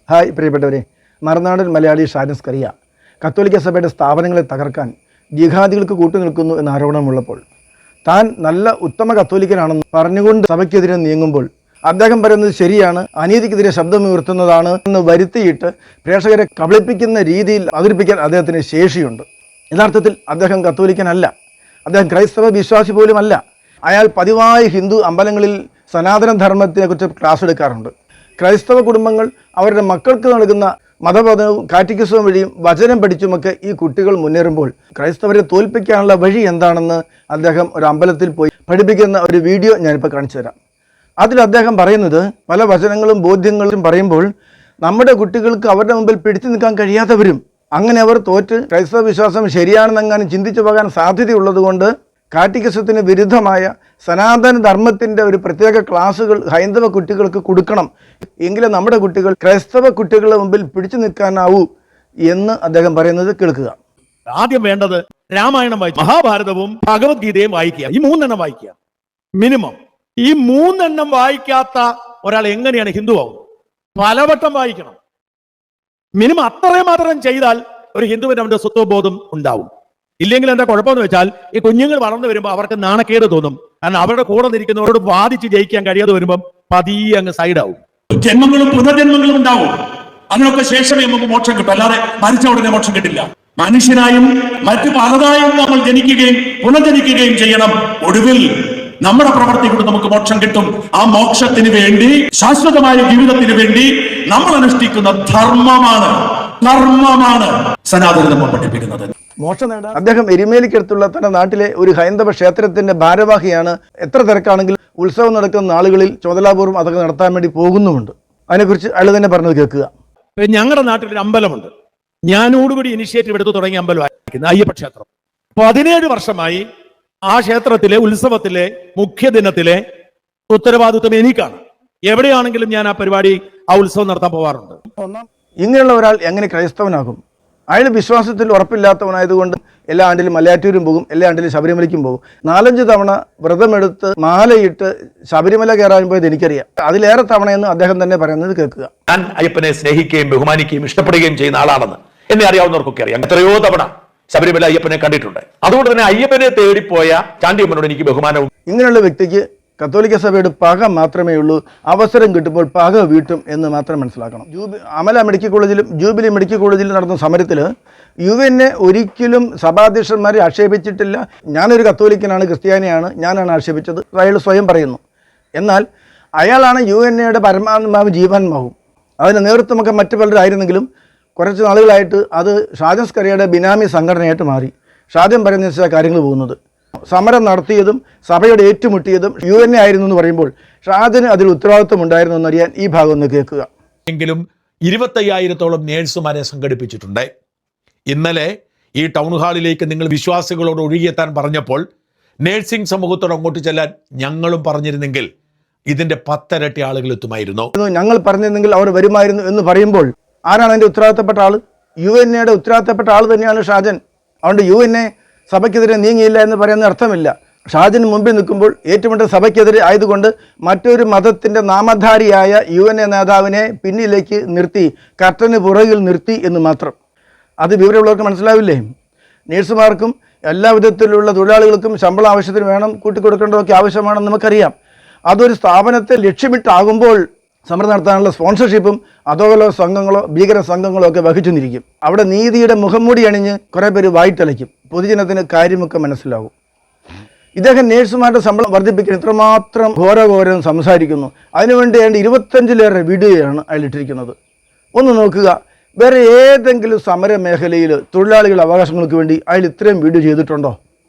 Hi പ്രിയപ്പെട്ടവരെ, മറുനാടൻ മലയാളി ഷാജൻ സ്കറിയ കത്തോലിക്ക സഭയുടെ സ്ഥാപനങ്ങളെ തകർക്കാൻ ജിഹാദികൾക്ക് കൂട്ടുനിൽക്കുന്നു എന്ന ആരോപണമുള്ളപ്പോൾ താൻ നല്ല ഉത്തമ കത്തോലിക്കനാണെന്ന് പറഞ്ഞുകൊണ്ട് സഭയ്ക്കെതിരെ നീങ്ങുമ്പോൾ അദ്ദേഹം പറയുന്നത് ശരിയാണ്, അനീതിക്കെതിരെ ശബ്ദമുയർത്തുന്നതാണ് എന്ന് വരുത്തിയിട്ട് പ്രേക്ഷകരെ കബളിപ്പിക്കുന്ന രീതിയിൽ അവതരിപ്പിക്കാൻ അദ്ദേഹത്തിന് ശേഷിയുണ്ട്. യഥാർത്ഥത്തിൽ അദ്ദേഹം കത്തോലിക്കനല്ല, അദ്ദേഹം ക്രൈസ്തവ വിശ്വാസി പോലുമല്ല. അയാൾ പതിവായി ഹിന്ദു അമ്പലങ്ങളിൽ സനാതന ധർമ്മത്തെക്കുറിച്ച് ക്ലാസ് എടുക്കാറുണ്ട്. ക്രൈസ്തവ കുടുംബങ്ങൾ അവരുടെ മക്കൾക്ക് നൽകുന്ന മതബോധനവും കാറ്റക്കിസവും വഴിയും വചനം പഠിച്ചുമൊക്കെ ഈ കുട്ടികൾ മുന്നേറുമ്പോൾ ക്രൈസ്തവരെ തോൽപ്പിക്കാനുള്ള വഴി എന്താണെന്ന് അദ്ദേഹം ഒരു അമ്പലത്തിൽ പോയി പഠിപ്പിക്കുന്ന ഒരു വീഡിയോ ഞാനിപ്പോൾ കാണിച്ചു തരാം. അതിൽ അദ്ദേഹം പറയുന്നത് പല വചനങ്ങളും ബോധ്യങ്ങളും പറയുമ്പോൾ നമ്മുടെ കുട്ടികൾക്ക് അവരുടെ മുമ്പിൽ പിടിച്ചു നിൽക്കാൻ കഴിയാത്തവരും അങ്ങനെ അവർ തോറ്റ് ക്രൈസ്തവ വിശ്വാസം ശരിയാണെന്നെങ്ങാനും ചിന്തിച്ചു പോകാൻ സാധ്യതയുള്ളതുകൊണ്ട് കാറ്റക്കിസത്തിന് വിരുദ്ധമായ സനാതന ധർമ്മത്തിൻ്റെ ഒരു പ്രത്യേക ക്ലാസ്സുകൾ ഹൈന്ദവ കുട്ടികൾക്ക് കൊടുക്കണം, എങ്കിലും നമ്മുടെ കുട്ടികൾ ക്രൈസ്തവ കുട്ടികളുടെ മുമ്പിൽ പിടിച്ചു നിൽക്കാനാവൂ എന്ന് അദ്ദേഹം പറയുന്നത് കേൾക്കുക. ആദ്യം വേണ്ടത് രാമായണം വായിക്കുക, മഹാഭാരതവും ഭഗവത്ഗീതയും വായിക്കുക. ഈ 3 എണ്ണം വായിക്കുക മിനിമം. ഈ 3 എണ്ണം വായിക്കാത്ത ഒരാൾ എങ്ങനെയാണ് ഹിന്ദു ആവുന്നത്? പലവട്ടം വായിക്കണം മിനിമം. അത്രയും മാത്രം ചെയ്താൽ ഒരു ഹിന്ദുവിന് അവന്റെ സ്വത്വബോധം ഉണ്ടാവും. ഇല്ലെങ്കിൽ എന്താ കുഴപ്പമെന്ന് വെച്ചാൽ ഈ കുഞ്ഞുങ്ങൾ വളർന്നു വരുമ്പോൾ അവർക്ക് നാണക്കേട് തോന്നും. കാരണം അവരുടെ കൂടെ നിൽക്കുന്നവരോട് വാദിച്ച് ജയിക്കാൻ കഴിയാതെ വരുമ്പോൾ പതിയെ അങ്ങ് സൈഡാവും. ജന്മങ്ങളും പുനർജന്മങ്ങളും ഉണ്ടാവും. അതിനൊക്കെ ശേഷമേ നമുക്ക് മോക്ഷം കിട്ടും, അല്ലാതെ മരിച്ച ഉടനെ മോക്ഷം കിട്ടില്ല. മനുഷ്യനായും മറ്റു പലതായും നമ്മൾ ജനിക്കുകയും പുനർജനിക്കുകയും ചെയ്യണം. ഒടുവിൽ നമ്മുടെ പ്രവൃത്തി കൊണ്ട് നമുക്ക് മോക്ഷം കിട്ടും. ആ മോക്ഷത്തിന് വേണ്ടി, ശാശ്വതമായ ജീവിതത്തിന് വേണ്ടി നമ്മൾ അനുഷ്ഠിക്കുന്ന ധർമ്മമാണ് സനാതന ധർമ്മം പഠിപ്പിക്കുന്നത്. മോക്ഷം നേടാൻ അദ്ദേഹം എരുമേലിക്കടുത്തുള്ള തന്റെ നാട്ടിലെ ഒരു ഹൈന്ദവ ക്ഷേത്രത്തിന്റെ ഭാരവാഹിയാണ്. എത്ര തിരക്കാണെങ്കിലും ഉത്സവം നടക്കുന്ന നാളുകളിൽ ചുമതലാപൂർവ്വം അതൊക്കെ നടത്താൻ വേണ്ടി പോകുന്നുമുണ്ട്. അതിനെക്കുറിച്ച് അയാൾ തന്നെ പറഞ്ഞത് കേൾക്കുക. ഞങ്ങളുടെ നാട്ടിലൊരു അമ്പലമുണ്ട്, ഞാനോടുകൂടി ഇനിഷ്യേറ്റീവ് എടുത്ത് തുടങ്ങിയ അമ്പലമായിരിക്കുന്നത് അയ്യപ്പ ക്ഷേത്രം. 17 വർഷമായി ആ ക്ഷേത്രത്തിലെ ഉത്സവത്തിലെ മുഖ്യ ദിനത്തിലെ ഉത്തരവാദിത്വം എനിക്കാണ്. എവിടെയാണെങ്കിലും ഞാൻ ആ പരിപാടി, ആ ഉത്സവം നടത്താൻ പോവാറുണ്ട്. ഇങ്ങനെയുള്ള ഒരാൾ എങ്ങനെ ക്രൈസ്തവനാകും? അയാൾ വിശ്വാസത്തിൽ ഉറപ്പില്ലാത്തവനായതുകൊണ്ട് എല്ലാ ആണ്ടിലും മലയാറ്റൂരും പോകും, എല്ലാ ആണ്ടിലും ശബരിമലയ്ക്കും പോകും. 4-5 തവണ വ്രതമെടുത്ത് മാലയിട്ട് ശബരിമല കയറാൻ പോയത് എനിക്കറിയാം. അതിലേറെ തവണയെന്ന് അദ്ദേഹം തന്നെ പറയുന്നത് കേൾക്കുക. ഞാൻ അയ്യപ്പനെ സ്നേഹിക്കുകയും ബഹുമാനിക്കുകയും ഇഷ്ടപ്പെടുകയും ചെയ്യുന്ന ആളാണെന്ന് എന്നെ അറിയാവുന്നവർക്കൊക്കെ അറിയാം. എത്രയോ തവണ ശബരിമല അയ്യപ്പനെ കണ്ടിട്ടുണ്ട്. അതുകൊണ്ട് തന്നെ അയ്യപ്പനെ തേടിപ്പോയ ചാണ്ടിയമ്മനോട് എനിക്ക് ബഹുമാനവും. ഇങ്ങനെയുള്ള വ്യക്തിക്ക് കത്തോലിക്ക സഭയുടെ പക മാത്രമേ ഉള്ളൂ. അവസരം കിട്ടുമ്പോൾ പക വീട്ടും എന്ന് മാത്രം മനസ്സിലാക്കണം. അമല മെഡിക്കൽ കോളേജിലും ജൂബിലി മെഡിക്കൽ കോളേജിലും നടന്ന സമരത്തിൽ UN ഒരിക്കലും സഭാധ്യക്ഷന്മാരെ ആക്ഷേപിച്ചിട്ടില്ല. ഞാനൊരു കത്തോലിക്കനാണ്, ക്രിസ്ത്യാനിയാണ്, ഞാനാണ് ആക്ഷേപിച്ചത് അയാൾ സ്വയം പറയുന്നു. എന്നാൽ അയാളാണ് UNയുടെ പരമാത്മാവും ജീവാത്മാവും. അതിന് നേതൃത്വമൊക്കെ മറ്റു പലരായിരുന്നെങ്കിലും കുറച്ച് നാളുകളായിട്ട് അത് ഷാജൻ സ്കറിയയുടെ ബിനാമി സംഘടനയായിട്ട് മാറി. ഷാജൻ പറയുന്ന വെച്ചാൽ കാര്യങ്ങൾ പോകുന്നത്. സമരം നടത്തിയതും സഭയുടെ ഏറ്റുമുട്ടിയതും UN ആയിരുന്നു എന്ന് പറയുമ്പോൾ ഷാജന് അതിൽ ഉത്തരവാദിത്വം ഉണ്ടായിരുന്നു എന്നറിയാൻ ഈ ഭാഗം ഒന്ന് കേൾക്കുക. എങ്കിലും 25,000-ഓളം നേഴ്സുമാരെ സംഘടിപ്പിച്ചിട്ടുണ്ട്. ഇന്നലെ ഈ ടൗൺ ഹാളിലേക്ക് നിങ്ങൾ വിശ്വാസികളോട് ഒഴുകിയെത്താൻ പറഞ്ഞപ്പോൾ നേഴ്സിംഗ് സമൂഹത്തോട് അങ്ങോട്ട് ചെല്ലാൻ ഞങ്ങളും പറഞ്ഞിരുന്നെങ്കിൽ ഇതിന്റെ 10 ഇരട്ടി ആളുകൾ എത്തുമായിരുന്നു. ഞങ്ങൾ പറഞ്ഞിരുന്നെങ്കിൽ അവർ വരുമായിരുന്നു എന്ന് പറയുമ്പോൾ ആരാണ് അതിൻ്റെ ഉത്തരവാദിത്തപ്പെട്ട ആൾ? UNയുടെ ഉത്തരവാദിത്തപ്പെട്ട ആൾ തന്നെയാണ് ഷാജൻ. അതുകൊണ്ട് UN സഭയ്ക്കെതിരെ നീങ്ങിയില്ല എന്ന് പറയുന്ന അർത്ഥമില്ല. ഷാജന് മുമ്പിൽ നിൽക്കുമ്പോൾ ഏറ്റുമുട്ടൽ സഭയ്ക്കെതിരെ ആയതുകൊണ്ട് മറ്റൊരു മതത്തിൻ്റെ നാമധാരിയായ UN നേതാവിനെ പിന്നിലേക്ക് നിർത്തി, കർട്ടന് പുറകിൽ നിർത്തി എന്ന് മാത്രം. അത് വിവരമുള്ളവർക്ക് മനസ്സിലാവില്ലേ? നേഴ്സുമാർക്കും എല്ലാ വിധത്തിലുള്ള തൊഴിലാളികൾക്കും ശമ്പളം ആവശ്യത്തിന് വേണം, കൂട്ടിക്കൊടുക്കേണ്ടതൊക്കെ ആവശ്യമാണെന്ന് നമുക്കറിയാം. അതൊരു സ്ഥാപനത്തെ ലക്ഷ്യമിട്ടാകുമ്പോൾ സമരം നടത്താനുള്ള സ്പോൺസർഷിപ്പും അധോലോക സംഘങ്ങളോ ഭീകര സംഘങ്ങളോ ഒക്കെ വഹിച്ചു നിൽക്കും. അവിടെ നീതിയുടെ മുഖംമൂടി അണിഞ്ഞ് കുറേ പേര് വായിട്ടലയ്ക്കും. പൊതുജനത്തിന് കാര്യമൊക്കെ മനസ്സിലാവും. ഇദ്ദേഹം നേഴ്സുമാരുടെ ശമ്പളം വർദ്ധിപ്പിക്കാൻ ഇത്രമാത്രം ഘോരഘോരം സംസാരിക്കുന്നു. അതിനുവേണ്ടി 25-ലേറെ വീഡിയോയാണ് അയാളിട്ടിരിക്കുന്നത്. ഒന്ന് നോക്കുക. വേറെ ഏതെങ്കിലും സമര മേഖലയിൽ തൊഴിലാളികളുടെ അവകാശങ്ങൾക്ക് വേണ്ടി അയാൾ ഇത്രയും വീഡിയോ ചെയ്തിട്ടുണ്ടോ?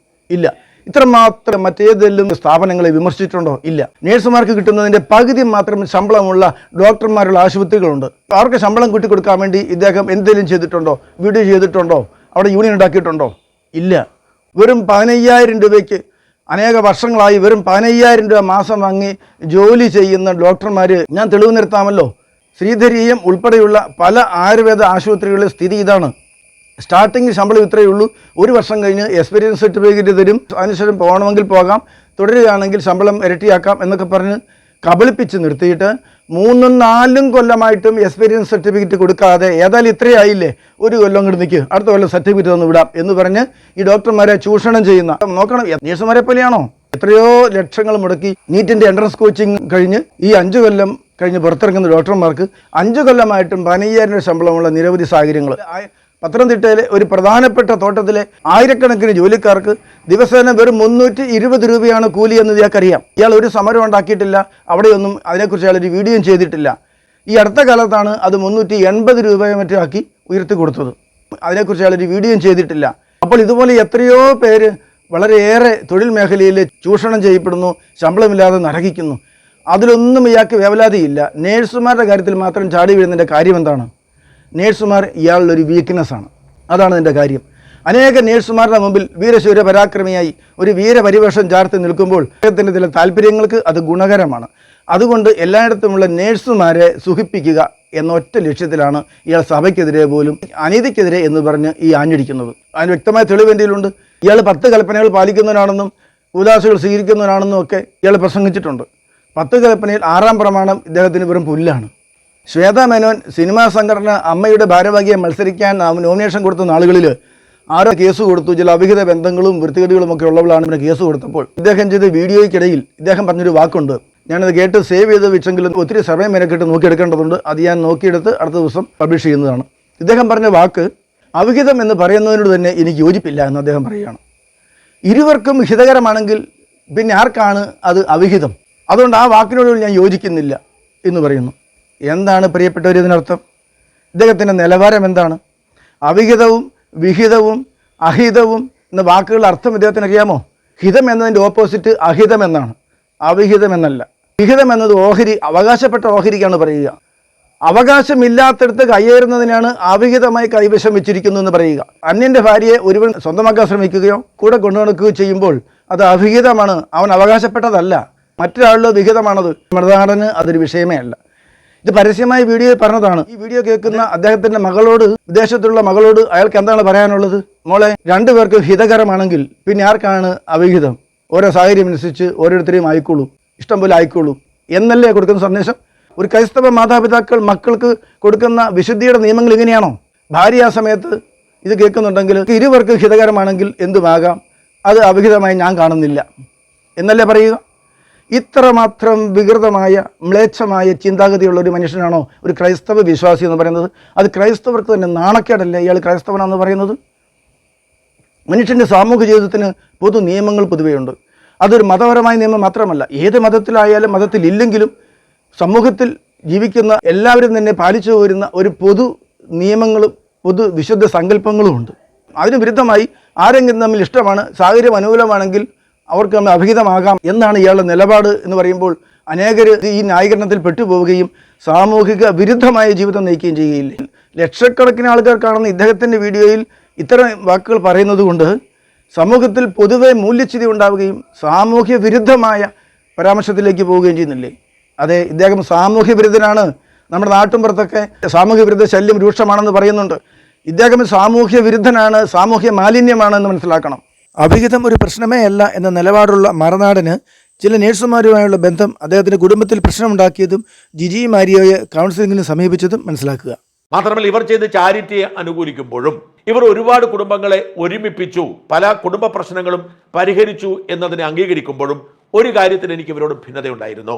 ഇല്ല. ഇത്രമാത്രം മറ്റേതെങ്കിലും സ്ഥാപനങ്ങളെ വിമർശിച്ചിട്ടുണ്ടോ? ഇല്ല. നേഴ്സുമാർക്ക് കിട്ടുന്നതിൻ്റെ പകുതി മാത്രം ശമ്പളമുള്ള ഡോക്ടർമാരുള്ള ആശുപത്രികളുണ്ട്. അവർക്ക് ശമ്പളം കൂട്ടിക്കൊടുക്കാൻ വേണ്ടി ഇദ്ദേഹം എന്തെങ്കിലും ചെയ്തിട്ടുണ്ടോ? വീഡിയോ ചെയ്തിട്ടുണ്ടോ? അവിടെ യൂണിയൻ ഉണ്ടാക്കിയിട്ടുണ്ടോ? ഇല്ല. വെറും 15,000 രൂപയ്ക്ക് അനേക വർഷങ്ങളായി വെറും 15,000 രൂപ മാസം വാങ്ങി ജോലി ചെയ്യുന്ന ഡോക്ടർമാർ ഞാൻ തെളിവ് നിർത്താമല്ലോ. ശ്രീധരീയം ഉൾപ്പെടെയുള്ള പല ആയുർവേദ ആശുപത്രികളിലെ സ്ഥിതി ഇതാണ്. സ്റ്റാർട്ടിങ് ശമ്പളം ഇത്രയേ ഉള്ളൂ. 1 വർഷം കഴിഞ്ഞ് എക്സ്പീരിയൻസ് സർട്ടിഫിക്കറ്റ് തരും. അതിനുശേഷം പോകണമെങ്കിൽ പോകാം, തുടരുകയാണെങ്കിൽ ശമ്പളം ഇരട്ടിയാക്കാം എന്നൊക്കെ പറഞ്ഞ് കബളിപ്പിച്ച് നിർത്തിയിട്ട് 3-4 കൊല്ലമായിട്ടും എക്സ്പീരിയൻസ് സർട്ടിഫിക്കറ്റ് കൊടുക്കാതെ ഏതായാലും ഇത്രയായില്ലേ, ഒരു കൊല്ലം അങ്ങോട്ട് നിൽക്കുക, അടുത്ത കൊല്ലം സർട്ടിഫിക്കറ്റ് തന്നു വിടാം എന്ന് പറഞ്ഞ് ഈ ഡോക്ടർമാരെ ചൂഷണം ചെയ്യുന്ന, നോക്കണം നേഴ്സുമാരെ പോലെയാണോ? എത്രയോ ലക്ഷങ്ങൾ മുടക്കി നീറ്റിൻ്റെ എൻട്രൻസ് കോച്ചിങ് കഴിഞ്ഞ് ഈ 5 കൊല്ലം കഴിഞ്ഞ് പുറത്തിറങ്ങുന്ന ഡോക്ടർമാർക്ക് 5 കൊല്ലമായിട്ടും 15,000 രൂപ ശമ്പളമുള്ള നിരവധി സാഹചര്യങ്ങൾ. പത്തനംതിട്ടയിലെ ഒരു പ്രധാനപ്പെട്ട തോട്ടത്തിലെ ആയിരക്കണക്കിന് ജോലിക്കാർക്ക് ദിവസേന വെറും 320 രൂപയാണ് കൂലി എന്ന് ഇയാൾക്കറിയാം. ഇയാൾ ഒരു സമരം ഉണ്ടാക്കിയിട്ടില്ല, അവിടെയൊന്നും അതിനെക്കുറിച്ച് അയാളൊരു വീഡിയോയും ചെയ്തിട്ടില്ല. ഈ അടുത്ത കാലത്താണ് അത് 380 രൂപയെ മറ്റാക്കി ഉയർത്തി കൊടുത്തത്. അതിനെക്കുറിച്ച് അയാളൊരു വീഡിയോയും ചെയ്തിട്ടില്ല. അപ്പോൾ ഇതുപോലെ എത്രയോ പേര് വളരെയേറെ തൊഴിൽ മേഖലയിൽ ചൂഷണം ചെയ്യപ്പെടുന്നു, ശമ്പളമില്ലാതെ നരകിക്കുന്നു. അതിലൊന്നും ഇയാൾക്ക് വേവലാതിയില്ല. നേഴ്സുമാരുടെ കാര്യത്തിൽ മാത്രം ചാടി വീഴുന്നതിൻ്റെ കാര്യം എന്താണ്? നേഴ്സുമാർ ഇയാളുടെ ഒരു വീക്ക്നെസ്സാണ്. അതാണ് ഇതിൻ്റെ കാര്യം. അനേക നേഴ്സുമാരുടെ മുമ്പിൽ വീരശൂര പരാക്രമിയായി ഒരു വീരപരിവേഷം ചാർത്തി നിൽക്കുമ്പോൾ അദ്ദേഹത്തിൻ്റെ ചില താല്പര്യങ്ങൾക്ക് അത് ഗുണകരമാണ്. അതുകൊണ്ട് എല്ലായിടത്തുമുള്ള നേഴ്സുമാരെ സുഖിപ്പിക്കുക എന്ന ഒറ്റ ലക്ഷ്യത്തിലാണ് ഇയാൾ സഭയ്ക്കെതിരെ പോലും അനീതിക്കെതിരെ എന്ന് പറഞ്ഞ് ഈ ആഞ്ഞടിക്കുന്നത്. അതിന് വ്യക്തമായ തെളിവ് എന്തെങ്കിലുമുണ്ട്. ഇയാൾ 10 കൽപ്പനകൾ പാലിക്കുന്നവനാണെന്നും ഉദാസുകൾ സ്വീകരിക്കുന്നവനാണെന്നും ഒക്കെ ഇയാൾ പ്രസംഗിച്ചിട്ടുണ്ട്. 10 കൽപ്പനയിൽ 6ാം പ്രമാണം ഇദ്ദേഹത്തിന് വെറും പുല്ലാണ്. ശ്വേത മേനോൻ സിനിമാ സംഘടന അമ്മയുടെ ഭാരവാഹിയെ മത്സരിക്കാൻ നോമിനേഷൻ കൊടുത്ത നാളുകളിൽ ആരോ കേസ് കൊടുത്തു. ചില അവിഹിത ബന്ധങ്ങളും വൃത്തികേടുകളും ഒക്കെ ഉള്ളവളാണ് പിന്നെ കേസ് കൊടുത്തപ്പോൾ ഇദ്ദേഹം ചെയ്ത വീഡിയോയ്ക്കിടയിൽ ഇദ്ദേഹം പറഞ്ഞൊരു വാക്കുണ്ട്. ഞാനത് കേട്ട് സേവ് ചെയ്ത് വെച്ചെങ്കിലും ഒത്തിരി സമയം മെനക്കെട്ട് നോക്കിയെടുക്കേണ്ടതുണ്ട്. അത് ഞാൻ നോക്കിയെടുത്ത് അടുത്ത ദിവസം പബ്ലിഷ് ചെയ്യുന്നതാണ്. ഇദ്ദേഹം പറഞ്ഞ വാക്ക് അവിഹിതം എന്ന് പറയുന്നതിനോട് തന്നെ എനിക്ക് യോജിപ്പില്ല എന്ന് അദ്ദേഹം പറയുകയാണ്. ഇരുവർക്കും ഹിതകരമാണെങ്കിൽ പിന്നെ ആർക്കാണ് അത് അവിഹിതം? അതുകൊണ്ട് ആ വാക്കിനോട് ഞാൻ യോജിക്കുന്നില്ല എന്ന് പറയുന്നു. എന്താണ് പ്രിയപ്പെട്ടവർ ഇതിനർത്ഥം? ഇദ്ദേഹത്തിൻ്റെ നിലവാരം എന്താണ്? അവിഹിതവും വിഹിതവും അഹിതവും എന്ന വാക്കുകളുടെ അർത്ഥം ഇദ്ദേഹത്തിന് അറിയാമോ? ഹിതം എന്നതിൻ്റെ ഓപ്പോസിറ്റ് അഹിതം എന്നാണ്, അവിഹിതം എന്നല്ല. വിഹിതം എന്നത് ഓഹരി, അവകാശപ്പെട്ട ഓഹരിക്കാണ് പറയുക. അവകാശമില്ലാത്തടത്ത് കയ്യേറുന്നതിനാണ് അവിഹിതമായി കൈവശം വെച്ചിരിക്കുന്നു എന്ന് പറയുക. അന്യൻ്റെ ഭാര്യയെ ഒരുവൻ സ്വന്തമാക്കാൻ ശ്രമിക്കുകയോ കൂടെ കൊണ്ടുനടക്കുകയോ ചെയ്യുമ്പോൾ അത് അവിഹിതമാണ്, അവൻ അവകാശപ്പെട്ടതല്ല, മറ്റൊരാളുടെ വിഹിതമാണത്. മൃതാടന് അതൊരു വിഷയമേ അല്ല. ഇത് പരസ്യമായ വീഡിയോ പറഞ്ഞതാണ്. ഈ വീഡിയോ കേൾക്കുന്ന അദ്ദേഹത്തിൻ്റെ മകളോട്, വിദേശത്തുള്ള മകളോട് അയാൾക്ക് എന്താണ് പറയാനുള്ളത്? മോളെ, 2 പേർക്കും ഹിതകരമാണെങ്കിൽ പിന്നെ ആർക്കാണ് അവിഹിതം? ഓരോ സാഹചര്യം അനുസരിച്ച് ഓരോരുത്തരെയും ആയിക്കോളൂ, ഇഷ്ടം പോലെ ആയിക്കോളൂ എന്നല്ലേ കൊടുക്കുന്ന സന്ദേശം? ഒരു ക്രൈസ്തവ മാതാപിതാക്കൾ മക്കൾക്ക് കൊടുക്കുന്ന വിശുദ്ധിയുടെ നിയമങ്ങൾ ഇങ്ങനെയാണോ? ഭാര്യ ആ സമയത്ത് ഇത് കേൾക്കുന്നുണ്ടെങ്കിൽ ഇരുവർക്ക് ഹിതകരമാണെങ്കിൽ എന്തുമാകാം, അത് അവിഹിതമായി ഞാൻ കാണുന്നില്ല എന്നല്ലേ പറയുക? ഇത്രമാത്രം വികൃതമായ മ്ലേച്ഛമായ ചിന്താഗതിയുള്ള ഒരു മനുഷ്യനാണോ ഒരു ക്രൈസ്തവ വിശ്വാസി എന്ന് പറയുന്നത്? അത് ക്രൈസ്തവർക്ക് തന്നെ നാണക്കേടല്ലേ ഇയാൾ ക്രൈസ്തവനാണെന്ന് പറയുന്നത്? മനുഷ്യൻ്റെ സാമൂഹ്യ ജീവിതത്തിന് പൊതു നിയമങ്ങൾ പൊതുവെയുണ്ട്. അതൊരു മതപരമായ നിയമം മാത്രമല്ല, ഏത് മതത്തിലായാലും മതത്തിലില്ലെങ്കിലും സമൂഹത്തിൽ ജീവിക്കുന്ന എല്ലാവരും തന്നെ പാലിച്ചു പോരുന്ന ഒരു പൊതു നിയമങ്ങളും പൊതു വിശുദ്ധ സങ്കല്പങ്ങളും ഉണ്ട്. അതിന് വിരുദ്ധമായി ആരെങ്കിലും തമ്മിൽ ഇഷ്ടമാണ്, സാഹചര്യം അനുകൂലമാണെങ്കിൽ അവർക്ക് നമ്മൾ അഭിഹിതമാകാം എന്നാണ് ഇയാളുടെ നിലപാട് എന്ന് പറയുമ്പോൾ അനേകർ ഈ ന്യായീകരണത്തിൽ പെട്ടുപോവുകയും സാമൂഹിക വിരുദ്ധമായ ജീവിതം നയിക്കുകയും ചെയ്യുകയില്ല. ലക്ഷക്കണക്കിന് ആൾക്കാർ കാണുന്ന ഇദ്ദേഹത്തിൻ്റെ വീഡിയോയിൽ ഇത്തരം വാക്കുകൾ പറയുന്നത് കൊണ്ട് സമൂഹത്തിൽ പൊതുവെ മൂല്യച്യുതി ഉണ്ടാവുകയും സാമൂഹ്യ വിരുദ്ധമായ പരാമർശത്തിലേക്ക് പോവുകയും ചെയ്യുന്നില്ലേ? അതെ, ഇദ്ദേഹം സാമൂഹ്യ വിരുദ്ധനാണ്. നമ്മുടെ നാട്ടുമ്പുറത്തൊക്കെ സാമൂഹ്യ വിരുദ്ധ ശല്യം രൂക്ഷമാണെന്ന് പറയുന്നുണ്ട്. ഇദ്ദേഹം സാമൂഹ്യ വിരുദ്ധനാണ്, സാമൂഹ്യ മാലിന്യമാണെന്ന് മനസ്സിലാക്കണം. അവിഹിതം ഒരു പ്രശ്നമേ അല്ല എന്ന നിലപാടുള്ള മറുനാടന് ചില നേഴ്സുമാരുമായുള്ള ബന്ധം അദ്ദേഹത്തിൻ്റെ കുടുംബത്തിൽ പ്രശ്നമുണ്ടാക്കിയതും ജിജി മാരിയോയെ കൗൺസിലിങ്ങിന് സമീപിച്ചതും മനസ്സിലാക്കുക. മാത്രമല്ല, ഇവർ ചെയ്ത് ചാരിറ്റിയെ അനുകൂലിക്കുമ്പോഴും ഇവർ ഒരുപാട് കുടുംബങ്ങളെ ഒരുമിപ്പിച്ചു, പല കുടുംബ പ്രശ്നങ്ങളും പരിഹരിച്ചു എന്നതിനെ അംഗീകരിക്കുമ്പോഴും ഒരു കാര്യത്തിൽ എനിക്ക് ഇവരോട് ഭിന്നതയുണ്ടായിരുന്നു.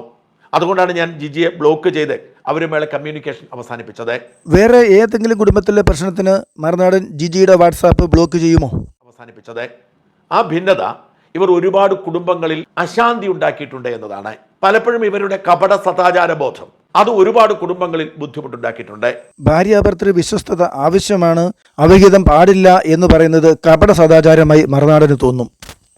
അതുകൊണ്ടാണ് ഞാൻ ജിജിയെ ബ്ലോക്ക് ചെയ്ത് അവരുമായുള്ള കമ്മ്യൂണിക്കേഷൻ അവസാനിപ്പിച്ചത്. വേറെ ഏതെങ്കിലും കുടുംബത്തിലെ പ്രശ്നത്തിന് മറുനാടൻ ജിജിയുടെ വാട്സാപ്പ് ബ്ലോക്ക് ചെയ്യുമോ? അവസാനിപ്പിച്ചത്. ആ ഭിന്നത ഇവർ ഒരുപാട് കുടുംബങ്ങളിൽ അശാന്തി ഉണ്ടാക്കിയിട്ടുണ്ട് എന്നതാണ്. പലപ്പോഴും ഇവരുടെ കപട സദാചാര ബോധം അത് ഒരുപാട് കുടുംബങ്ങളിൽ ബുദ്ധിമുട്ടുണ്ടാക്കിയിട്ടുണ്ട്. ഭാര്യാഭർത്തൃ വിശ്വസ്തത ആവശ്യമാണ്, അവിഹിതം പാടില്ല എന്ന് പറയുന്നത് കപട സദാചാരമായി മറുനാടന് തോന്നും.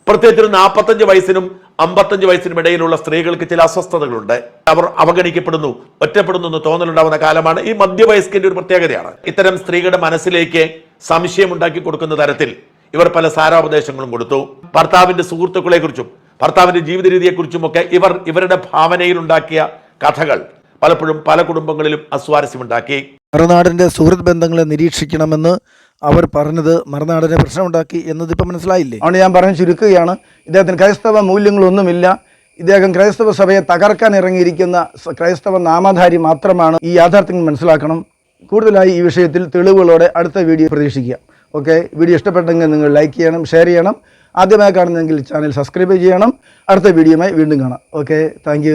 പ്രത്യേകിച്ച് 45 വയസ്സിനും 55 വയസ്സിനും ഇടയിലുള്ള സ്ത്രീകൾക്ക് ചില അസ്വസ്ഥതകളുണ്ട്. അവർ അവഗണിക്കപ്പെടുന്നു, ഒറ്റപ്പെടുന്നു എന്ന് തോന്നലുണ്ടാവുന്ന കാലമാണ്. ഈ മധ്യവയസ്കന്റെ ഒരു പ്രത്യേകതയാണ്. ഇത്തരം സ്ത്രീകളുടെ മനസ്സിലേക്ക് സംശയം ഉണ്ടാക്കി കൊടുക്കുന്ന തരത്തിൽ ഇവർ പല സാരോപദേശങ്ങളും കൊടുത്തു. ഭർത്താവിന്റെ സുഹൃത്തുക്കളെ കുറിച്ചും ഭർത്താവിന്റെ ജീവിത രീതിയെക്കുറിച്ചും ഒക്കെ ഇവരുടെ ഭാവനയിൽ ഉണ്ടാക്കിയ കഥകൾ പലപ്പോഴും പല കുടുംബങ്ങളിലും അസ്വാരസ്യമുണ്ടാക്കി. മറുനാടൻ്റെ സുഹൃത്ത് ബന്ധങ്ങളെ നിരീക്ഷിക്കണമെന്ന് അവർ പറഞ്ഞത് മറുനാടനെ പ്രശ്നമുണ്ടാക്കി എന്നതിപ്പോൾ മനസ്സിലായില്ലേ? അതുകൊണ്ട് ഞാൻ പറഞ്ഞു ചുരുക്കുകയാണ്, ഇദ്ദേഹത്തിന് ക്രൈസ്തവ മൂല്യങ്ങളൊന്നുമില്ല. ഇദ്ദേഹം ക്രൈസ്തവ സഭയെ തകർക്കാൻ ഇറങ്ങിയിരിക്കുന്ന ക്രൈസ്തവ നാമധാരി മാത്രമാണ്. ഈ യാഥാർത്ഥ്യങ്ങൾ മനസ്സിലാക്കണം. കൂടുതലായി ഈ വിഷയത്തിൽ തെളിവുകളോടെ അടുത്ത വീഡിയോ പ്രതീക്ഷിക്കുക. ഓക്കെ, വീഡിയോ ഇഷ്ടപ്പെട്ടെങ്കിൽ നിങ്ങൾ ലൈക്ക് ചെയ്യണം, ഷെയർ ചെയ്യണം. ആദ്യമായി കാണുന്നെങ്കിൽ ചാനൽ സബ്സ്ക്രൈബ് ചെയ്യണം. അടുത്ത വീഡിയോയുമായി വീണ്ടും കാണാം. Okay, thank